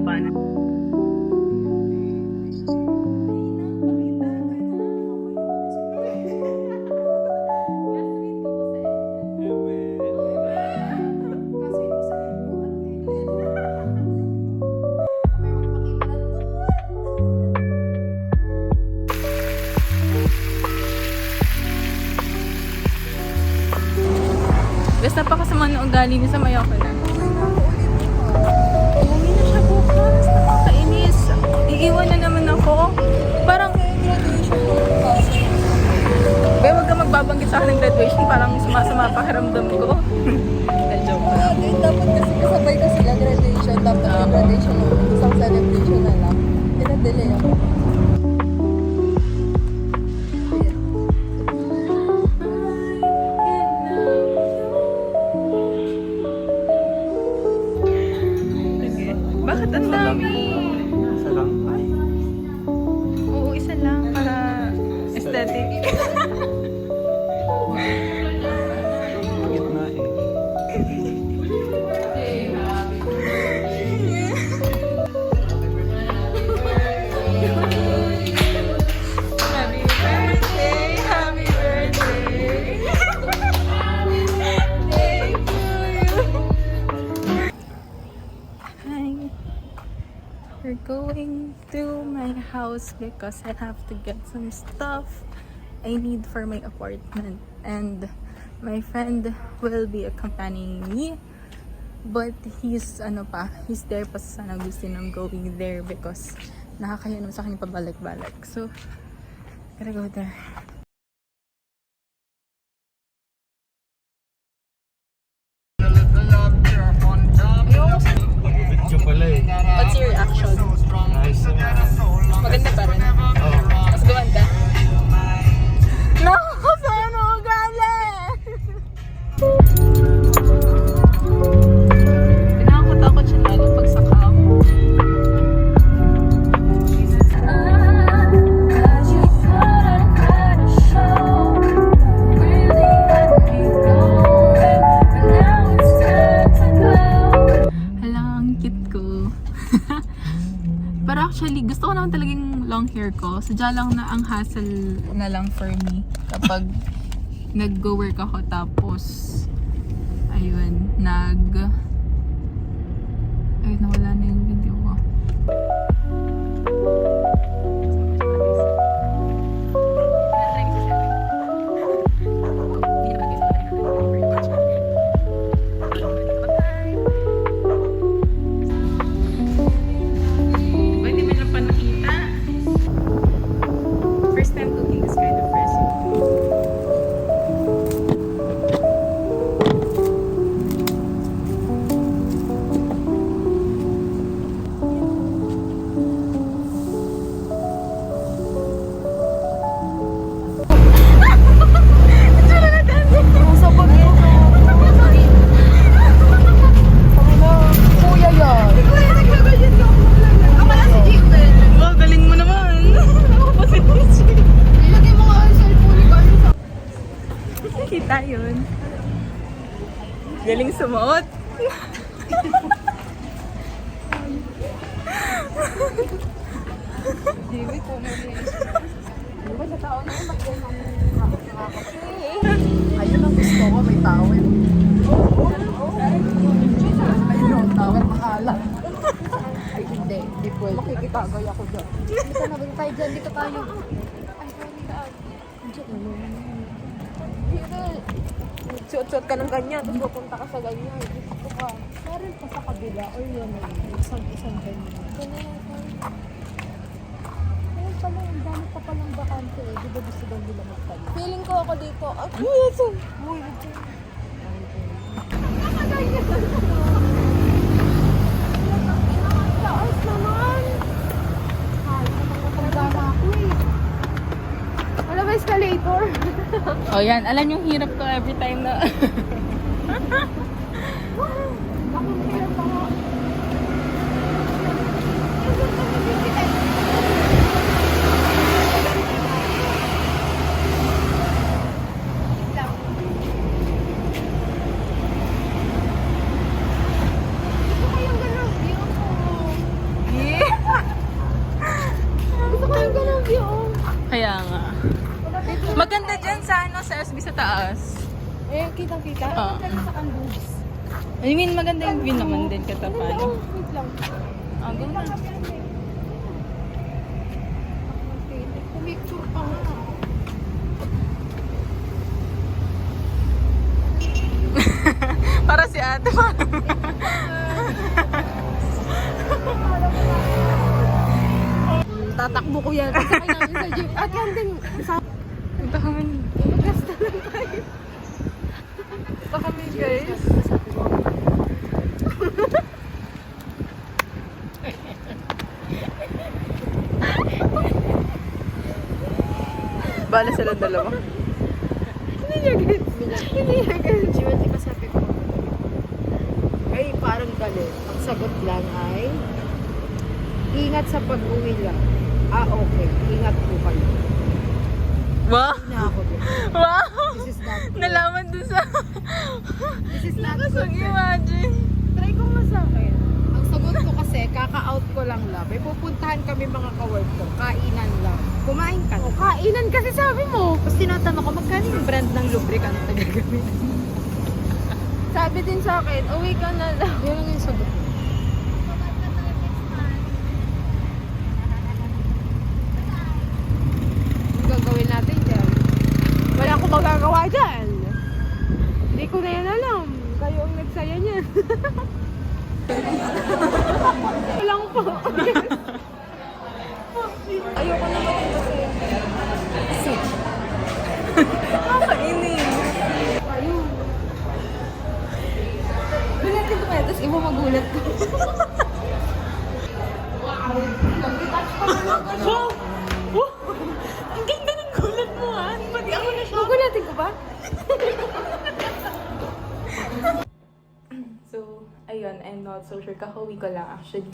Paano? Basta pa kasama ng ugali niya sa Mayoko na. Umuwi na siya bukas. Nakakainis. Iiwan na naman ako. Parang graduation ko. Pero wag ka magbabanggit sa akin ng graduation. Parang sumasama pakiramdam ko. Joke lang. Dapat kasi kasabay ka sila graduation. Dapat yung graduation mo. Isang celebration na lang. Pinadelay ako. Bakit ang dami? Isa lang. Oo, isa lang para aesthetic. Gitna eh. Happy birthday, happy birthday. Thank you. Hi. We're going to my house because I have to get some stuff I need for my apartment, and my friend will be accompanying me, but he's there pa sa San Agustin. I'm going there because nakakaya naman sa akin pabalik-balik, so gotta go there. Video pala eh. What's your reaction? Nice naman. Maganda pa rin. Oo. Mas gumanda. No! Saan ako galing? Pinakatakot siya lalo pag sakaw. Hala, ang cute ko. Pero actually, gusto ko naman talagang long hair ko. Sadya lang na ang hassle na lang for me kapag nag-go-work ako tapos ayun, nawala na yung video ko. Hindi man lang pa nakita. First time cooking this kind of recipe. Kuya yan. Wow, galing mo naman! Ako pa si Tichi. Ilagay mo nga ang cellphone ni Carlos. Kita yun. Galing sumuot. David, kung may diba sa tao na yun, magkaya ayun ang gusto ko, may towel. Ayun ang towel, makalat. Ay, hindi pwede. Makikitagay ako dyan. Dito na, balik tayo dyan, dito tayo. Ay, sorry ka. Dito. Suot-suot ka ng ganyan, tapos pupunta ka sa ganyan. Gusto ka. Meron pa sa kabila, or yun na yun. Isang ganyan. Ito na yan, sorry. Ayun pala, ang dami pa palang bakante eh. Di ba gusto daw nila magtayo? Feeling ko ako dito. Yes! Uy, ito. Taas naman! Ay, matanda na ako eh. Wala ba escalator? Oh yan, alam yung hirap ko every time na... Ako hirap ako. sa ano, sa SB sa taas. Eh, kitang-kita. Oo. Sa kanbus. I mean, maganda yung view naman din katapan. Oh, wait lang. Ah, go na. Pumicture pa nga. Para si ate pa. Tatakbo ko yan. Pasakay namin sa jeep. At yan din. Ito kami. Magasta lang tayo. Ito kami guys. Bala sila dalawa. Hindi niya gets. Hindi niya gets. Di ba sabi ko? Ay, parang galit. Ang sagot lang ay, ingat sa pag-uwi lang. Ah, okay. Ingat po kayo. Wow! Hindi na ako din. Wow! This is not good. Nalaman dun sa... This is not Nakasag good. imagine. Try ko nga sa akin. Ang sagot ko kasi, kaka-out ko lang lang. May pupuntahan kami mga ka-work ko. Kainan lang. Kumain ka na. Kainan kasi sabi mo. Tapos tinatanong ko, magkano yung brand ng lubricant na gagamit? Sabi din sa akin, uwi ka na lang. Yun lang yung sagot ko. Ang gagawin natin dyan? Wala akong magagawa dyan. Hindi ko na yan alam. Kayo ang nagsaya niyan. Walang po. Ayoko na mag-ibig. Sit. Nakakainis. Ayun. Gulat ka ba? Tapos iba magulat ko. Wow! Wow! Ang ganda ng gulat mo ha! Pati ako na siya. Magulatin ko ba? So, ayun, I'm not so sure. Kakauwi ko lang actually.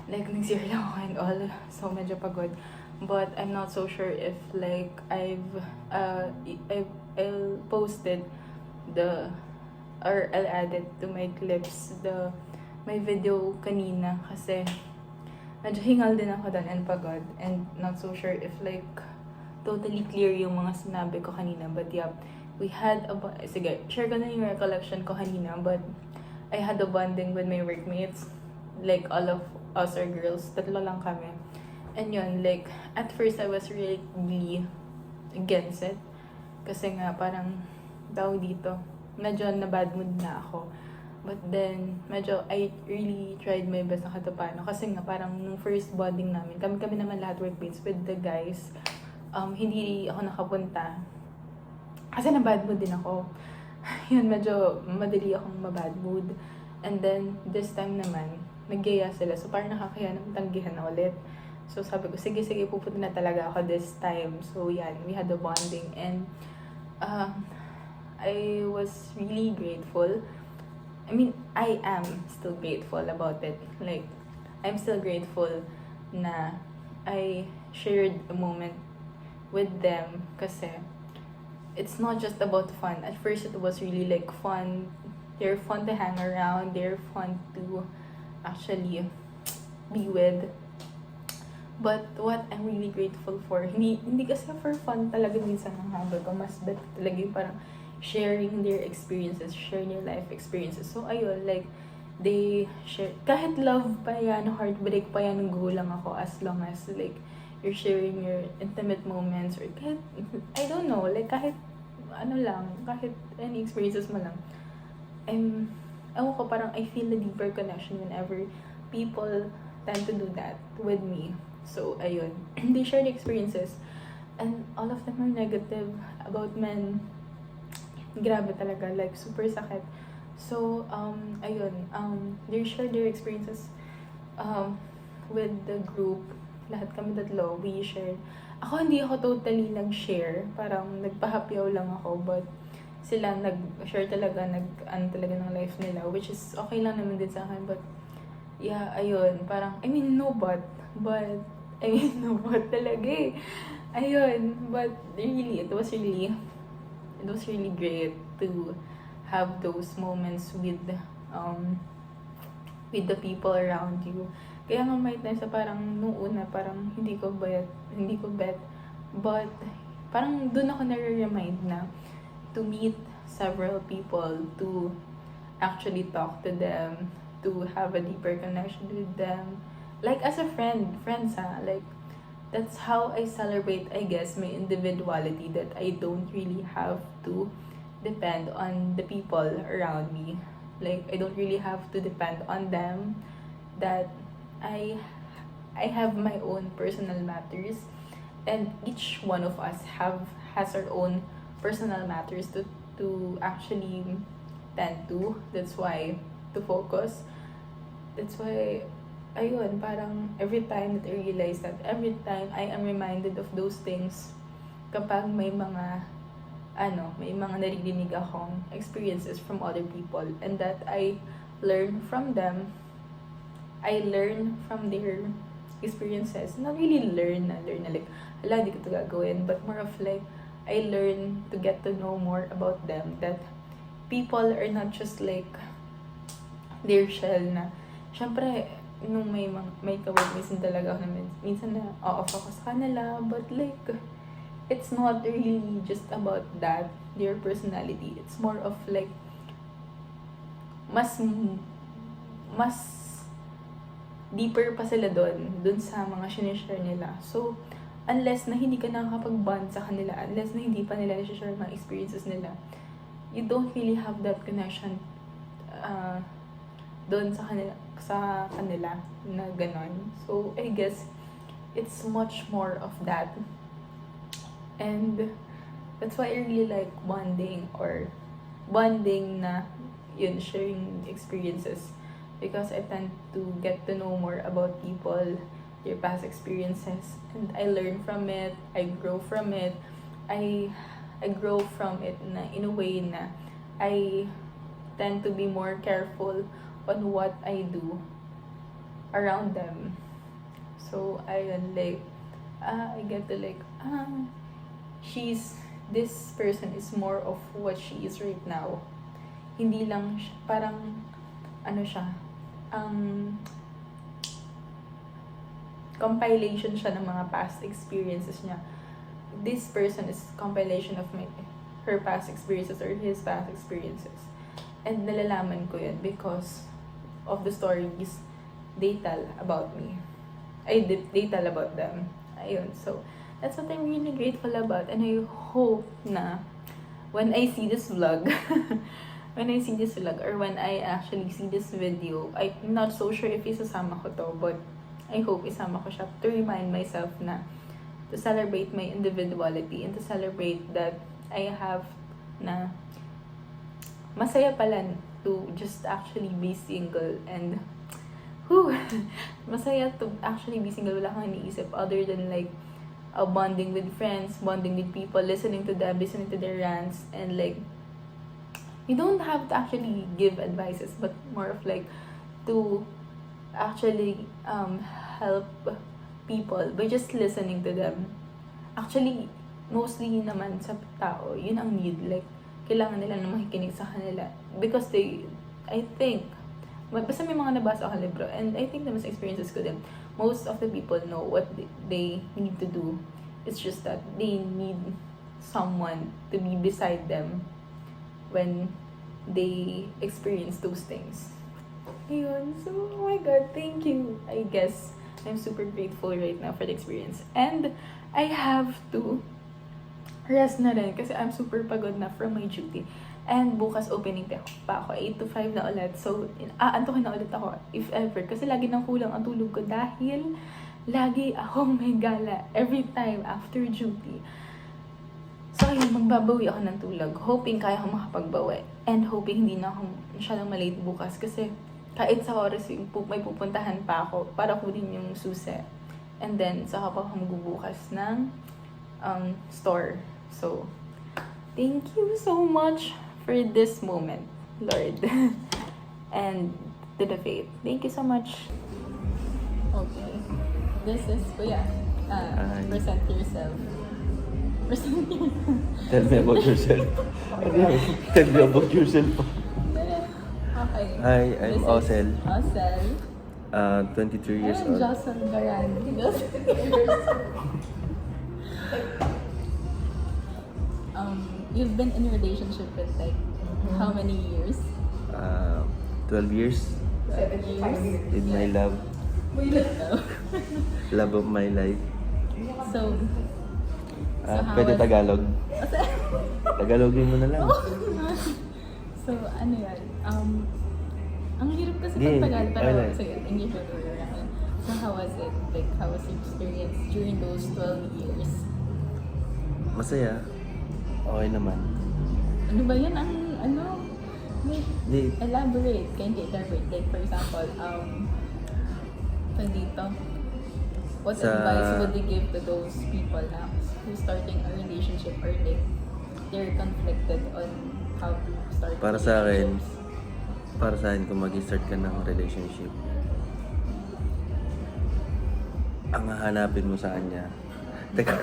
Like, nag-zero lang ako and all. So, medyo pagod. But, I'm not so sure if like, I'll posted or I'll add it to my clips, my video kanina. Kasi, medyo hingal din ako doon and pagod. And not so sure if like, totally clear yung mga sinabi ko kanina. But yeah, we had sige, share ko na yung recollection ko kanina. But, I had a bonding with my workmates. Like, all of us are girls. Tatlo lang kami. And yun, like, at first, I was really against it. Kasi nga, parang, daw dito, medyo na bad mood na ako. But then, medyo, I really tried my best na katapano. Kasi nga, parang, nung first bonding namin, kami naman lahat workmates with the guys, hindi ako nakapunta. Kasi na bad mood din ako. Yun, medyo madali akong mabad mood. And then, this time naman, nagyaya sila. So, parang nakakaya ng tanggihan na ulit. So, sabi ko, sige, pupunta na talaga ako this time. So, yan, we had a bonding. And, I was really grateful. I mean, I am still grateful about it. Like, I'm still grateful na I shared a moment with them kasi it's not just about fun. At first, it was really like fun. They're fun to hang around. They're fun to actually be with. But what I'm really grateful for, hindi kasi for fun talaga minsan ang habol ko. Mas bet talaga yung parang sharing their experiences, sharing their life experiences. So, ayun, like, they share, kahit love pa yan, heartbreak pa yan, gulang ako as long as, like, you're sharing your intimate moments or kahit, I don't know, like, kahit, ano lang, kahit any experiences mo lang. Ewan ko, parang I feel a deeper connection whenever people tend to do that with me. So, ayun. They share the experiences. And all of them are negative about men. Grabe talaga. Like, super sakit. So, ayun. They share their experiences with the group. Lahat kami tatlo. We shared. Ako, hindi ako totally nag-share. Parang nagpahapyaw lang ako. But, sila nag-share talaga, talaga ng life nila. Which is okay lang naman din sa akin. But, yeah, ayun. Parang, I mean, no but talaga eh. Ayun. But, really, it was really great to have those moments with the people around you. Kaya nga may times na parang nung una, parang hindi ko bet. But, parang dun ako nare-remind na to meet several people, to actually talk to them, to have a deeper connection with them. Like as a friends like that's how I celebrate, I guess, my individuality, that I don't really have to depend on the people around me. Like I don't really have to depend on them, that I have my own personal matters, and each one of us has our own personal matters to actually tend to. That's why to focus. That's why ayun, parang every time that I realize that, every time I am reminded of those things, kapag may mga naririnig akong experiences from other people, and that I learn from them, I learn from their experiences. Not really learn na like, hala, di ko ito gagawin, but more of like, I learn to get to know more about them, that people are not just like their shell na, syempre, nung may ka-work, minsan talaga ako na minsan na off ako sa kanila, but like, it's not really just about that, their personality. It's more of like, mas deeper pa sila dun sa mga sinishare nila. So, unless na hindi ka nakakapag-bond sa kanila, unless na hindi pa nila nishare mga experiences nila, you don't really have that connection doon sa kanila na ganon. So, I guess, it's much more of that. And, that's why I really like bonding na, yun, sharing experiences. Because I tend to get to know more about people, their past experiences, and I learn from it, I grow from it, I grow from it na, in a way na, I tend to be more careful on what I do around them. So I get to like, this person is more of what she is right now. Hindi lang parang compilation siya ng mga past experiences niya. This person is compilation of her past experiences or his past experiences. And nalalaman ko yun because of the stories they tell about me. They tell about them. Ayun. So, that's what I'm really grateful about. And I hope na when I see this vlog, or when I actually see this video, I'm not so sure if isasama ko to, but I hope isama ko siya to remind myself na to celebrate my individuality and to celebrate that I have na masaya pala to just actually be single, and masaya to actually be single. Wala kang iniisip other than like bonding with friends, bonding with people, listening to them, listening to their rants, and like you don't have to actually give advices, but more of like to actually help people by just listening to them. Actually, mostly naman sa tao, yun ang need. Like, kailangan nila na makikinig sa kanila. Because I think, basta may mga nabasa akong libro, and I think na mas experiences ko din, most of the people know what they need to do. It's just that they need someone to be beside them when they experience those things. Ayun. So, oh my God, thank you. I guess I'm super grateful right now for the experience. And I have to rest na rin kasi I'm super pagod na from my duty. And bukas opening pa ako, 8 to 5 na ulit. So, aantukin na ulit ako, if ever. Kasi lagi nang kulang ang tulog ko dahil lagi akong may gala every time after duty. So, ayun, magbabawi ako ng tulog. Hoping kaya akong makapagbawi. And hoping hindi na ako masyadong malate bukas. Kasi kahit sa oras yung may pupuntahan pa ako para kunin yung susi. And then, saka pa ako magbubukas ng store. So, thank you so much for this moment, Lord. And to the faith. Thank you so much. Okay. This is, Kuya. Present yourself. Present yourself. Tell me about yourself. Tell me about yourself. Okay. Hi, I'm This is Osel. Osel. 23 years I'm old. Jocelyn Baran. You've been in a relationship with like how many years? 12 years 7 years. with my love. Love of my life. So, how Pwede was- Tagalog. Tagalogin mo na lang. So, ano yan? Ang hirap kasi Hindi, pag Tagalog, pero wala. sige, English or whatever. So, how was it? Like, how was your experience during those 12 years? Masaya. Okay naman. Ano ba yan? Ang, ano? Like, Hindi, elaborate. Can you elaborate? Like, for example, dito, what Sa- advice would you give to those people na who's starting a relationship or like, they're conflicted on how to start Para sa akin, relationships? kung mag-start ka ng relationship, ang hahanapin mo sa kanya. Teka.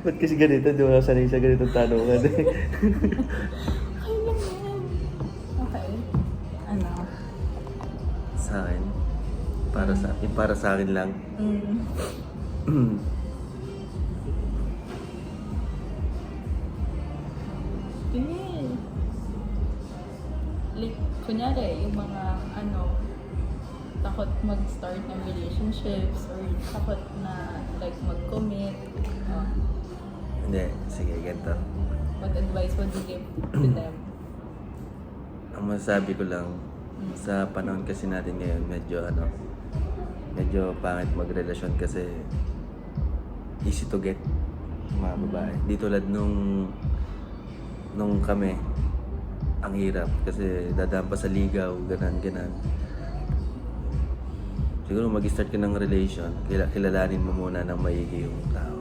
Ba't kasi ganito? Di ba sanay sa ganitong tanungan eh. Okay lang yan. Okay. Ano? Sa akin, para sa akin lang. Tingin. Like, kunyari, yung mga, takot mag-start ng relationships or takot na, like, mag-commit. Hindi, sige, ganito. What advice would you give to them? Ang masasabi ko lang, sa panahon kasi natin ngayon, medyo pangit magrelasyon kasi easy to get mga babae. Di tulad nung kami, ang hirap kasi dadaan pa sa ligaw, ganan. Siguro mag-start ka ng relation, kilalanin mo muna ng maigi yung tao.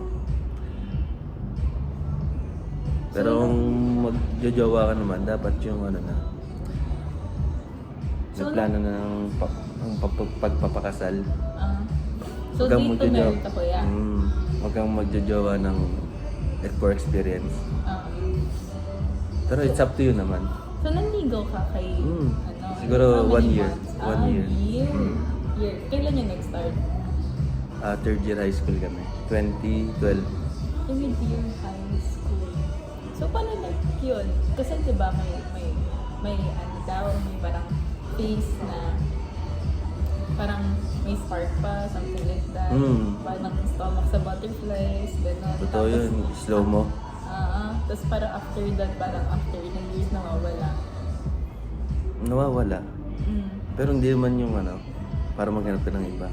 Pero kung magjojowa ka naman, dapat yung nagplano na ng pagpapakasal. So, Huwag kang dito magjojowa. meron ako yan. Huwag kang magjojowa ng for experience. Pero it's up to you naman. So, nanligaw ka kay, Siguro how many 1 year. months? 1 year. Year. Kailan yung nag-start? Third year high school kami. 2012. Third year high school. So, paano yun? Kasi diba may parang face na parang may spark pa, something like that. Parang stomach sa butterflies, gano'n. Totoo yun. Slow mo. Tapos parang after that, parang after ilang years nawawala. Nawawala. Pero hindi naman yung para maghanap ka ng iba.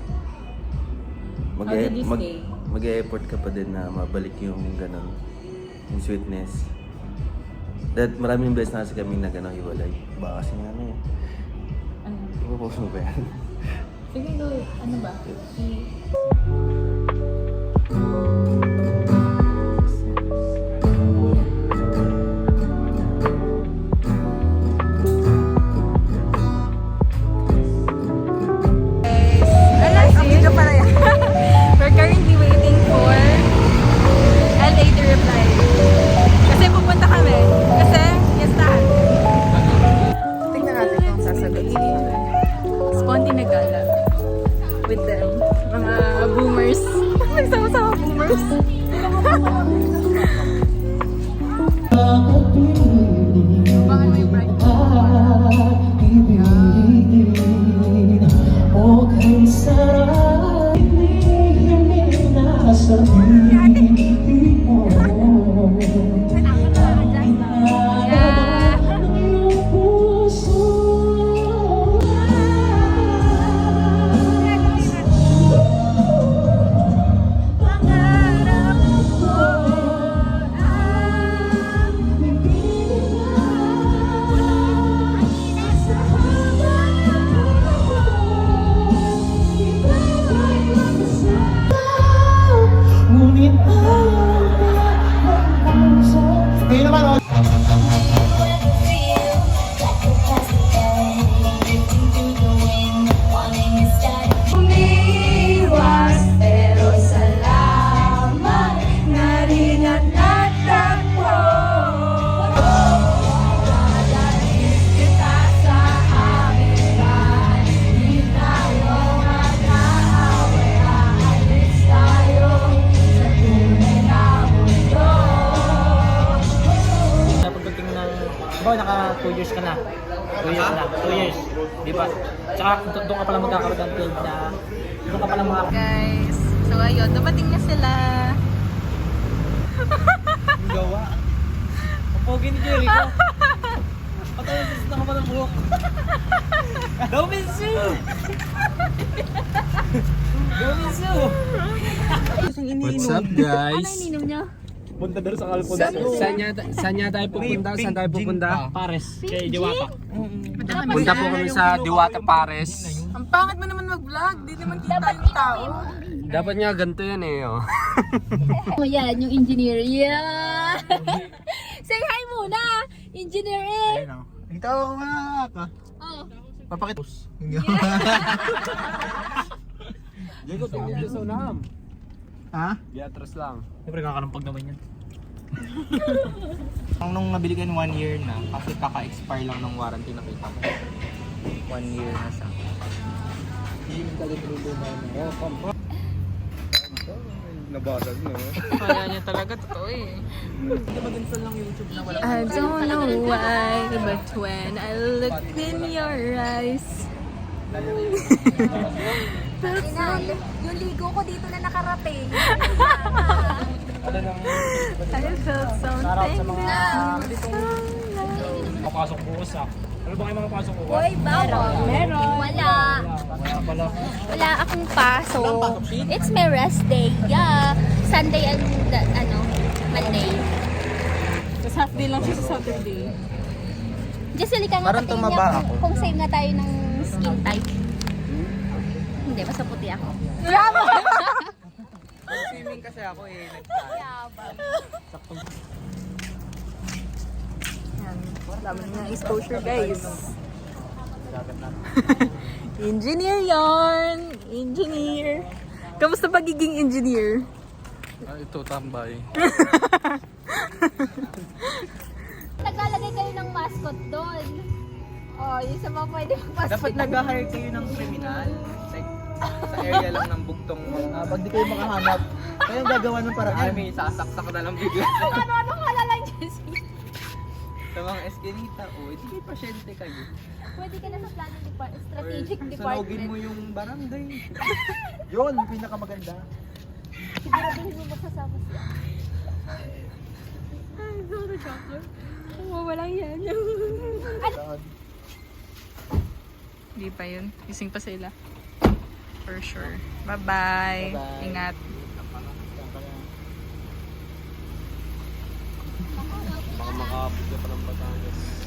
How did you stay? Mag-e-effort ka pa din na mabalik yung gano'n. Yung sweetness. Dahil maraming beses na kasi kami hiwalay. Baka kasi nga eh. Ano? Ipapost mo ba yan? Sige, go. Ano ba? We're currently waiting for LA to reply. Kasi pupunta kami. Kasi, yes na. Tingnan natin kung sasagot siya. Sponty na gala with them. Mga boomers. Nagsama-sama boomers. Abangan mo yung bright. Ngunit ang ka na. 2 years na. 2 years. Di ba? Tsaka doon ka pala magkakaroon ng field na doon ka pala Guys, so ayun, dumating na sila. Ang gawa. Ang pogi ni Jericho. Patawasis na ka pa ng buhok. Dominsu! Dominsu! What's up, guys? Ano ininom niya? Punta doon sa Kalpon. Saan niya tayo pupunta? Saan tayo pupunta? Pares. Kay Diwata. Punta po kami sa Diwata Pares. Ang pangit mo naman mag-vlog, di naman kita yung tao. Dapat nga ganito yan eh. Oh. Oh, yan, yung engineer. Yeah! Say hi muna! Engineer eh! Ito ako mga ka. Oh. Papakita. Diego, tingnan niyo sa unahan. Ha? Beatrice lang. Siyempre kakalampag naman yan. Nung nabili ka 1 year na, kasi kaka-expire lang ng warranty na kita mo. 1 year na siya. Nabasag no? Kaya niya talaga, totoo eh. I don't know why, but when I look in your eyes, Yung ligo ko dito na nakarating. I felt something now. Papasok bukas ah. Ano ba kayo mga pasok bukas? Uy, bawal. Meron. Wala. Wala pala. Wala akong pasok. It's my rest day. Yeah. Sunday and Monday. Tapos half day lang siya sa Saturday. Just ka nga Parang patingin tumaba niya ako. kung same nga tayo ng skin type. Hindi, basta puti ako. Swimming kasi ako eh. Yan. Dami na exposure, guys. Engineer yarn! Engineer! Kamusta pagiging engineer? Ito, tambay. Naglalagay kayo ng mascot doon. Oh, yung sa mga pwede magpasok. Dapat nag-hire kayo ng kriminal. Like, sa area lang ng bugtong. Pag di kayo makahanap, kayo gagawa ng paraan. May sasaksak na lang bigla. Ano kala lang, Jessie? Sa mga eskinita, hindi kayo pasyente kayo. Pwede ka na sa planning department, strategic Sanogin department. mo yung barangay. Yun, pinakamaganda. Siguraduhin mo magsasama siya. Ay, sorry, Chopper. Wala yan. Hindi pa yun. Gising pa sila. For sure. Bye-bye. Bye-bye. Ingat. Baka makapit ka pa ng Batangas.